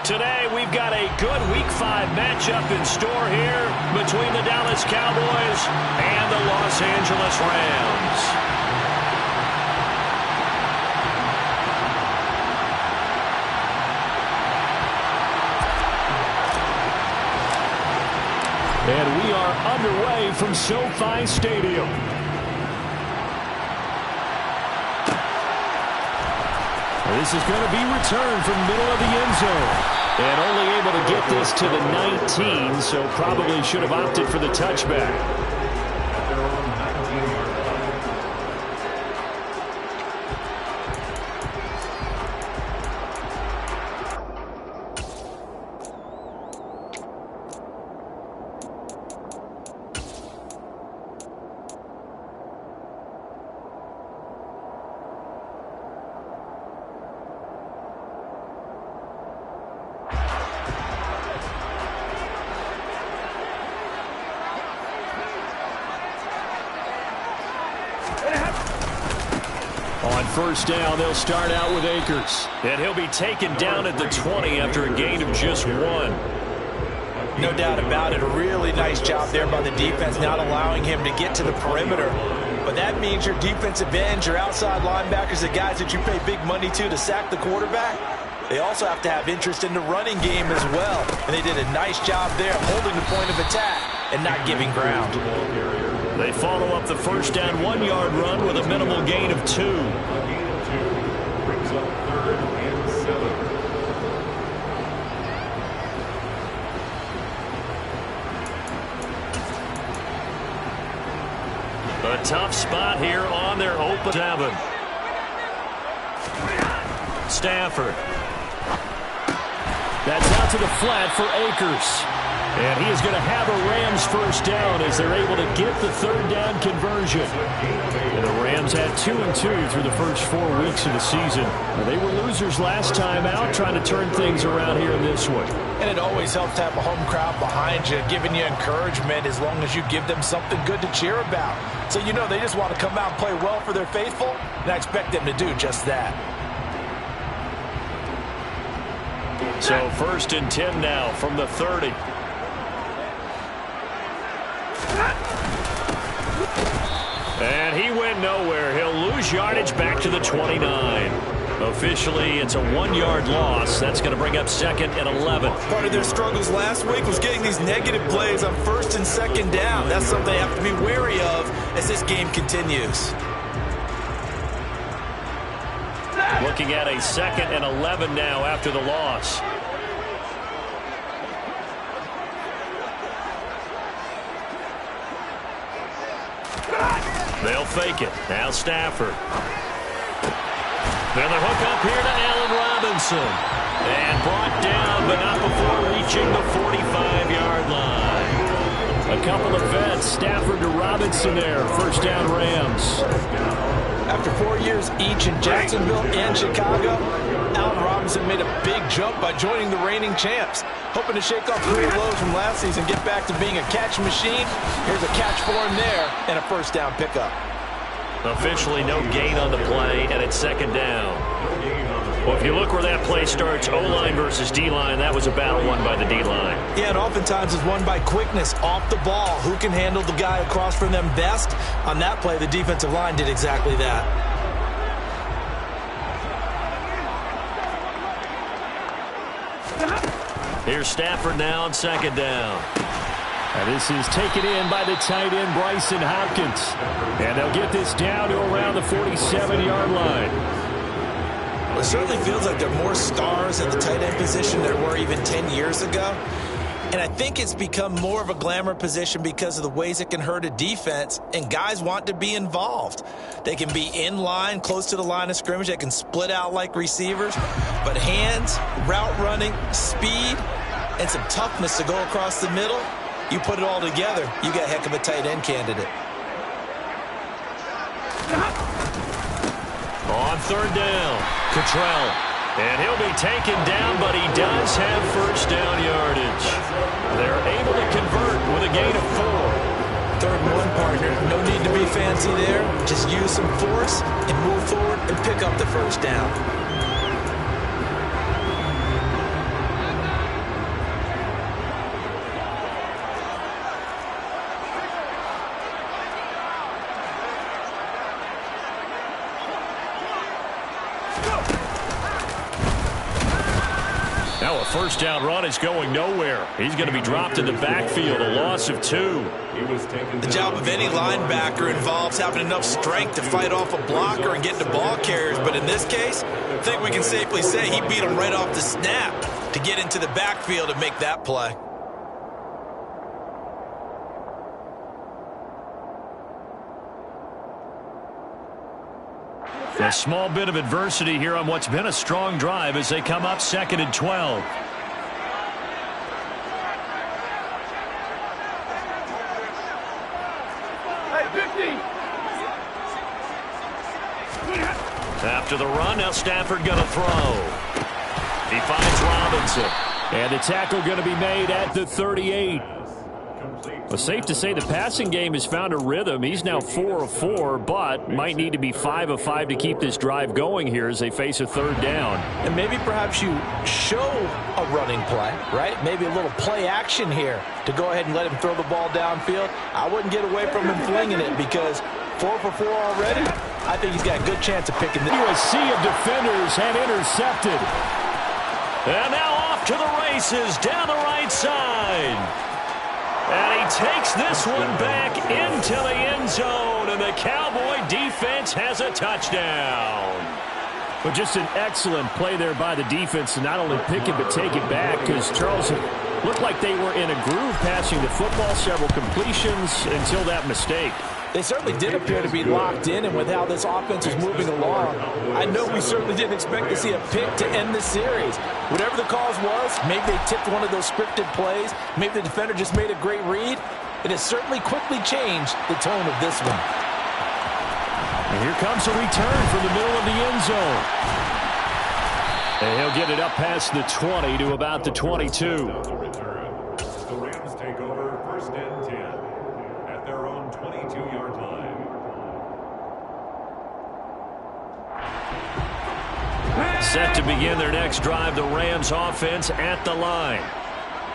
Today, we've got a good Week 5 matchup in store here between the Dallas Cowboys and the Los Angeles Rams. And we are underway from SoFi Stadium. This is going to be returned from middle of the end zone. And only able to get this to the 19, so probably should have opted for the touchback. On first down, they'll start out with Akers. And he'll be taken down at the 20 after a gain of just 1. No doubt about it. A really nice job there by the defense, not allowing him to get to the perimeter. But that means your defensive ends, your outside linebackers, the guys that you pay big money to sack the quarterback, they also have to have interest in the running game as well. And they did a nice job there holding the point of attack and not giving ground. They follow up the first down 1-yard run with a minimal gain of 2. A tough spot here on their open 7. Stafford. That's out to the flat for Akers. And he is going to have a Rams first down as they're able to get the third down conversion. And the Rams had 2-2 through the first 4 weeks of the season. They were losers last time out, trying to turn things around here in this one. And it always helps to have a home crowd behind you, giving you encouragement as long as you give them something good to cheer about. So you know they just want to come out and play well for their faithful, and I expect them to do just that. So first and 10 now from the 30. And he went nowhere. He'll lose yardage back to the 29. Officially, it's a 1-yard loss. That's going to bring up 2nd and 11. Part of their struggles last week was getting these negative plays on 1st and 2nd down. That's something they have to be wary of as this game continues. Looking at a 2nd and 11 now after the loss. They'll fake it. Now Stafford. Then the hook up here to Allen Robinson. And brought down, but not before reaching the 45-yard line. A couple of vets, Stafford to Robinson there. First down Rams. After 4 years each in Jacksonville and Chicago, Allen Robinson made a big jump by joining the reigning champs. Hoping to shake off 3 lows from last season, get back to being a catch machine. Here's a catch for him there and a first down pickup. Officially no gain on the play, and it's 2nd down. Well, if you look where that play starts, O-line versus D-line, that was a battle won by the D-line. Yeah, and oftentimes it's won by quickness off the ball. Who can handle the guy across from them best? On that play, the defensive line did exactly that. Here's Stafford now on 2nd down. And this is taken in by the tight end, Bryson Hopkins. And they'll get this down to around the 47-yard line. Well, it certainly feels like there are more stars at the tight end position than there were even 10 years ago. And I think it's become more of a glamour position because of the ways it can hurt a defense, and guys want to be involved. They can be in line, close to the line of scrimmage. They can split out like receivers. But hands, route running, speed, and some toughness to go across the middle, you put it all together, you got a heck of a tight end candidate. On 3rd down, Cottrell. And he'll be taken down, but he does have first down yardage. They're able to convert with a gain of 4. 3rd and 1, partner. No need to be fancy there. Just use some force and move forward and pick up the first down. Now a first down run is going nowhere. He's going to be dropped in the backfield, a loss of 2. The job of any linebacker involves having enough strength to fight off a blocker and get to ball carriers. But in this case, I think we can safely say he beat him right off the snap to get into the backfield and make that play. A small bit of adversity here on what's been a strong drive as they come up 2nd and 12. After the run, now Stafford going to throw. He finds Robinson. And the tackle going to be made at the 38. Well, safe to say the passing game has found a rhythm. He's now 4 of 4, but might need to be 5 of 5 to keep this drive going here as they face a 3rd down. And maybe perhaps you show a running play, right? Maybe a little play action here to go ahead and let him throw the ball downfield. I wouldn't get away from him flinging it because 4 for 4 already. I think he's got a good chance of picking this. A sea of defenders had intercepted. And now off to the races down the right side. And he takes this one back into the end zone, and the Cowboy defense has a touchdown. But just an excellent play there by the defense to not only pick it but take it back, because Charles looked like they were in a groove passing the football, several completions until that mistake. They certainly did appear to be locked in, and with how this offense is moving along, I know we certainly didn't expect to see a pick to end the series. Whatever the cause was, maybe they tipped one of those scripted plays, maybe the defender just made a great read. It has certainly quickly changed the tone of this one. And here comes a return from the middle of the end zone. And he'll get it up past the 20 to about the 22. The Rams take over 1st and 10 at their own 22-yard line. Set to begin their next drive, the Rams offense at the line.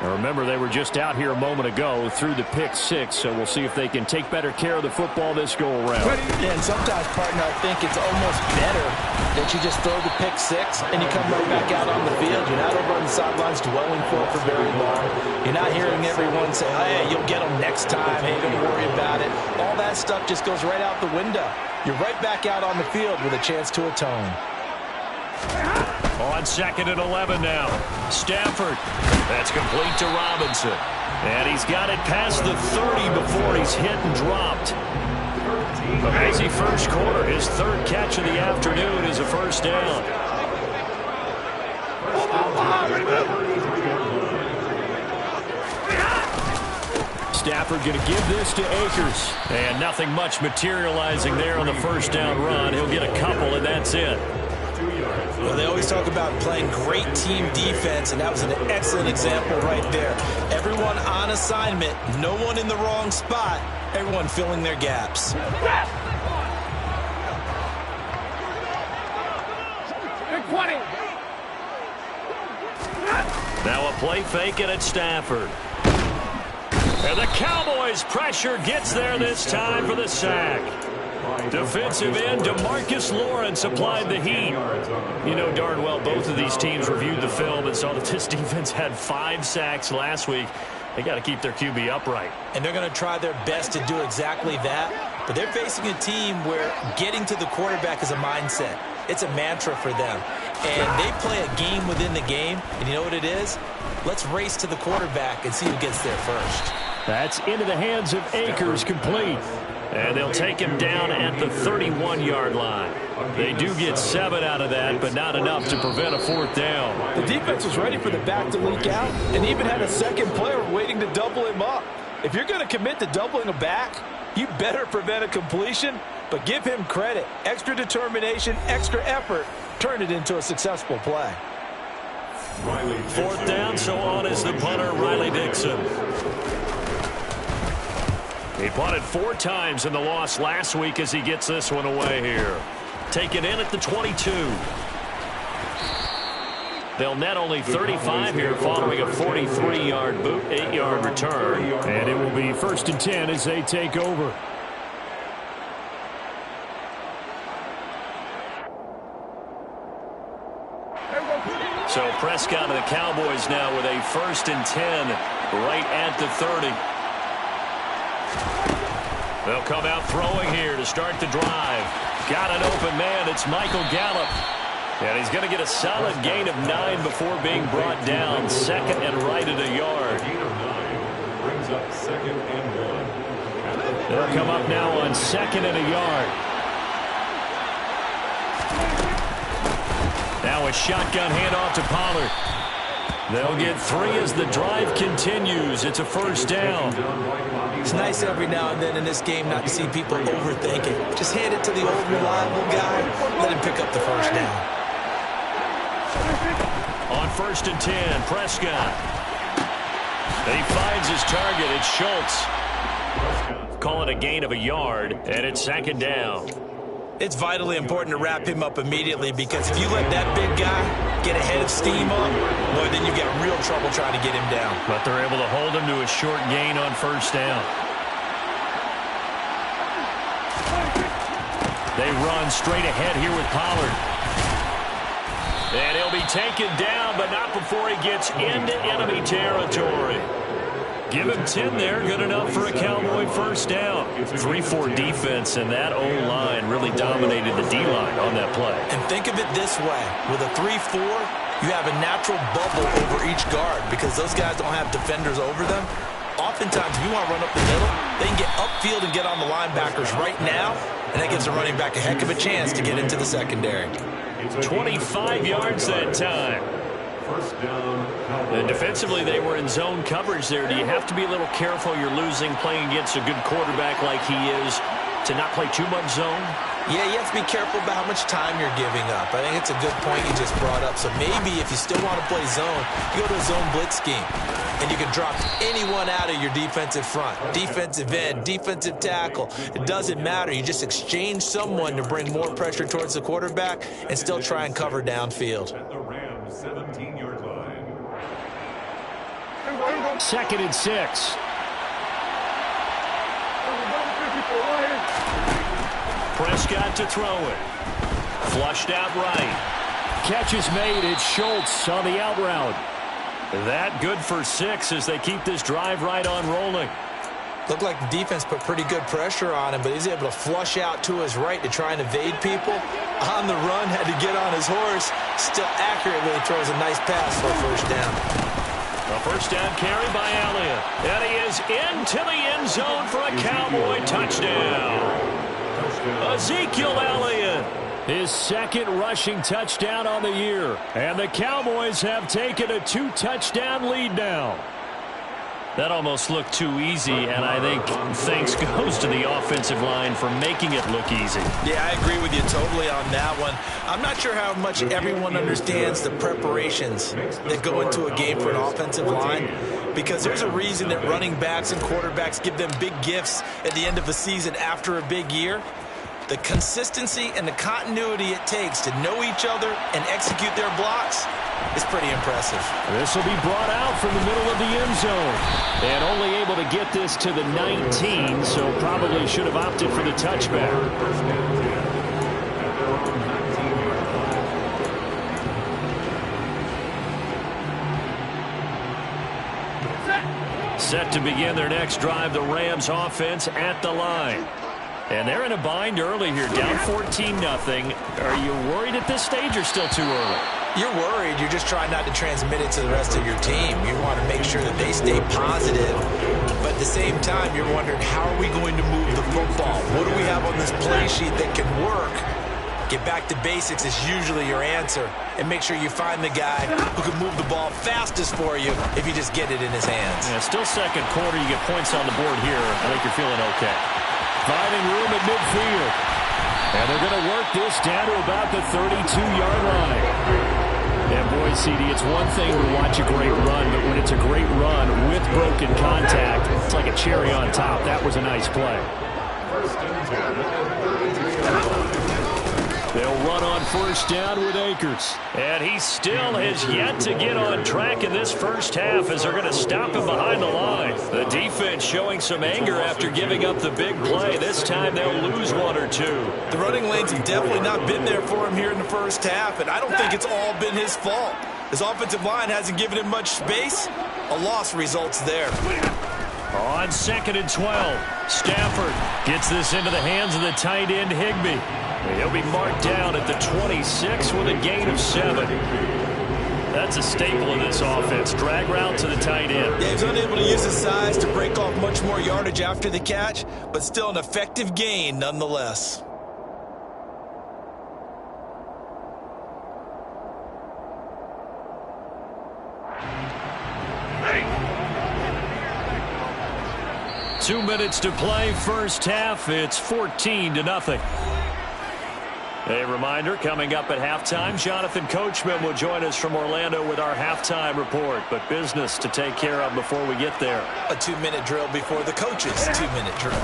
Now remember, they were just out here a moment ago through the pick 6, so we'll see if they can take better care of the football this go-around. And sometimes, partner, I think it's almost better that you just throw the pick 6 and you come right back out on the field. You're not over on the sidelines dwelling for it for very long. You're not hearing everyone say, oh, yeah, you'll get them next time. Hey, don't worry about it. All that stuff just goes right out the window. You're right back out on the field with a chance to atone. On 2nd and 11 now. Stafford. That's complete to Robinson. And he's got it past the 30 before he's hit and dropped. Amazing first quarter. His 3rd catch of the afternoon is a first down. Stafford going to give this to Akers. And nothing much materializing there on the first down run. He'll get a couple, and that's it. Well, they always talk about playing great team defense, and that was an excellent example right there. Everyone on assignment, no one in the wrong spot, everyone filling their gaps. Now a play fake, and it's Stafford. And the Cowboys' pressure gets there this time for the sack. Defensive end DeMarcus Lawrence applied the heat. You know darn well both of these teams reviewed the film and saw that this defense had 5 sacks last week. They got to keep their QB upright. And they're going to try their best to do exactly that. But they're facing a team where getting to the quarterback is a mindset. It's a mantra for them. And they play a game within the game. And you know what it is? Let's race to the quarterback and see who gets there first. That's into the hands of Akers, complete. And they'll take him down at the 31-yard line. They do get 7 out of that, but not enough to prevent a 4th down. The defense was ready for the back to leak out and even had a second player waiting to double him up. If you're going to commit to doubling a back, you better prevent a completion, but give him credit. Extra determination, extra effort, turned it into a successful play. 4th down, so on is the punter, Riley Dixon. He punted 4 times in the loss last week as he gets this one away here. Taken in at the 22. They'll net only 35 here following a 43-yard boot, 8-yard return. And it will be 1st and 10 as they take over. So Prescott of the Cowboys now with a 1st and 10 right at the 30. They'll come out throwing here to start the drive. Got an open man. It's Michael Gallup. And he's going to get a solid gain of 9 before being brought down. 2nd and right at a yard. Gain of 9 brings up 2nd and 1. They'll come up now on 2nd and a yard. Now a shotgun handoff to Pollard. They'll get 3 as the drive continues. It's a 1st down. It's nice every now and then in this game not to see people overthink it. Just hand it to the old reliable guy. Let him pick up the 1st down. On 1st and 10, Prescott. And he finds his target. It's Schultz. Calling a gain of a yard, and it's 2nd down. It's vitally important to wrap him up immediately because if you let that big guy get a head of steam up, boy, then you get real trouble trying to get him down. But they're able to hold him to a short gain on 1st down. They run straight ahead here with Pollard. And he'll be taken down, but not before he gets into enemy territory. Give him 10 there, good enough for a Cowboy 1st down. 3-4 defense, and that O-line really dominated the D-line on that play. And think of it this way. With a 3-4, you have a natural bubble over each guard because those guys don't have defenders over them. Oftentimes, if you want to run up the middle, they can get upfield and get on the linebackers right now, and that gives the running back a heck of a chance to get into the secondary. 25 yards that time. 1st down. And defensively, they were in zone coverage there. Do you have to be a little careful you're losing playing against a good quarterback like he is to not play too much zone? Yeah, you have to be careful about how much time you're giving up. I think it's a good point you just brought up. So maybe if you still want to play zone, you go to a zone blitz scheme. And you can drop anyone out of your defensive front. Defensive end, defensive tackle. It doesn't matter. You just exchange someone to bring more pressure towards the quarterback and still try and cover downfield. At the Rams 17-yard line. 2nd and 6. Prescott to throw it. Flushed out right. Catch is made. It's Schultz on the out route. That good for 6 as they keep this drive right on rolling. Looked like the defense put pretty good pressure on him, but he's able to flush out to his right to try and evade people. On the run, had to get on his horse. Still accurately throws a nice pass for a 1st down. A 1st down carry by Elliott. And he is into the end zone for a Cowboy touchdown. Ezekiel Elliott, his 2nd rushing touchdown on the year. And the Cowboys have taken a 2-touchdown lead now. That almost looked too easy, and I think thanks goes to the offensive line for making it look easy. Yeah, I agree with you totally on that one. I'm not sure how much everyone understands the preparations that go into a game for an offensive line, because there's a reason that running backs and quarterbacks give them big gifts at the end of a season after a big year. The consistency and the continuity it takes to know each other and execute their blocks is pretty impressive. This will be brought out from the middle of the end zone. And only able to get this to the 19, so probably should have opted for the touchback. Set to begin their next drive, the Rams offense at the line. And they're in a bind early here, down 14-0. Are you worried at this stage or still too early? You're worried. You're just trying not to transmit it to the rest of your team. You want to make sure that they stay positive. But at the same time, you're wondering, how are we going to move the football? What do we have on this play sheet that can work? Get back to basics is usually your answer. And make sure you find the guy who can move the ball fastest for you if you just get it in his hands. Yeah, still 2nd quarter. You get points on the board here. I think you're feeling okay. Finding room at midfield. And they're going to work this down to about the 32-yard line. And boy, CD, it's one thing to watch a great run, but when it's a great run with broken contact, it's like a cherry on top. That was a nice play. They'll run on 1st down with Akers. And he still has yet to get on track in this 1st half as they're going to stop him behind the line. The defense showing some anger after giving up the big play. This time they'll lose 1 or 2. The running lanes have definitely not been there for him here in the 1st half, and I don't think it's all been his fault. His offensive line hasn't given him much space. A loss results there. On 2nd and 12, Stafford gets this into the hands of the tight end, Higbee. He'll be marked down at the 26 with a gain of 7. That's a staple of this offense. Drag route to the tight end. Yeah, he's unable to use his size to break off much more yardage after the catch, but still an effective gain nonetheless. Hey. 2 minutes to play, first half. It's 14-0. A reminder, coming up at halftime, Jonathan Coachman will join us from Orlando with our halftime report. But business to take care of before we get there. A 2-minute drill before the coach's 2-minute drill.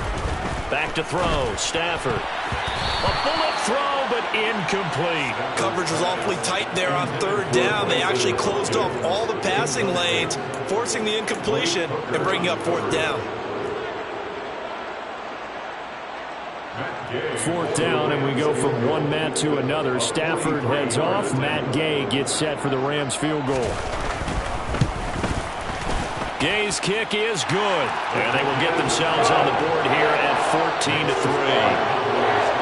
Back to throw, Stafford. A bullet throw, but incomplete. Coverage was awfully tight there on 3rd down. They actually closed off all the passing lanes, forcing the incompletion and bringing up 4th down. 4th down, and we go from one Matt to another. Stafford heads off. Matt Gay gets set for the Rams field goal. Gay's kick is good, and they will get themselves on the board here at 14-3.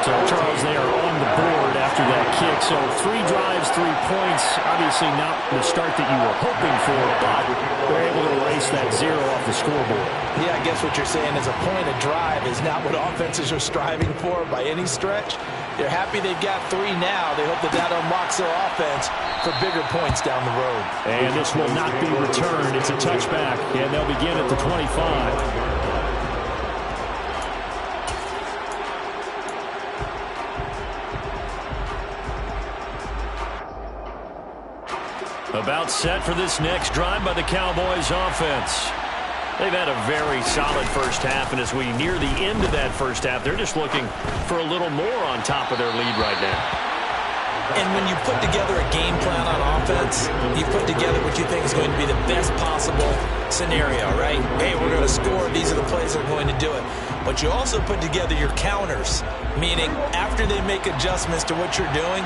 So, Charles, they are on the board after that kick. So 3 drives, 3 points. Obviously not the start that you were hoping for, but they're able to erase that 0 off the scoreboard. Yeah, I guess what you're saying is a point a drive is not what offenses are striving for by any stretch. They're happy they've got 3 now. They hope that that unlocks their offense for bigger points down the road. And this will not be returned. It's a touchback, and they'll begin at the 25. About set for this next drive by the Cowboys offense. They've had a very solid first half, and as we near the end of that first half, they're just looking for a little more on top of their lead right now. And when you put together a game plan on offense, you put together what you think is going to be the best possible scenario, right? Hey, we're going to score. These are the plays that are going to do it. But you also put together your counters, meaning after they make adjustments to what you're doing,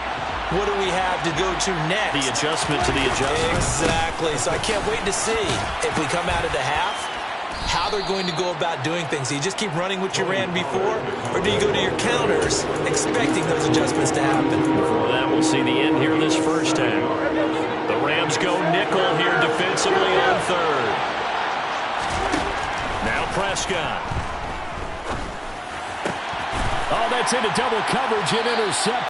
what do we have to go to next? The adjustment to the adjustment. Exactly. So I can't wait to see if we come out of the half, how they're going to go about doing things. Do you just keep running what you ran before, or do you go to your counters expecting those adjustments to happen? Before that, we'll see the end here in this first half. The Rams go nickel here defensively on 3rd. Now Prescott. Oh, that's into double coverage and intercept.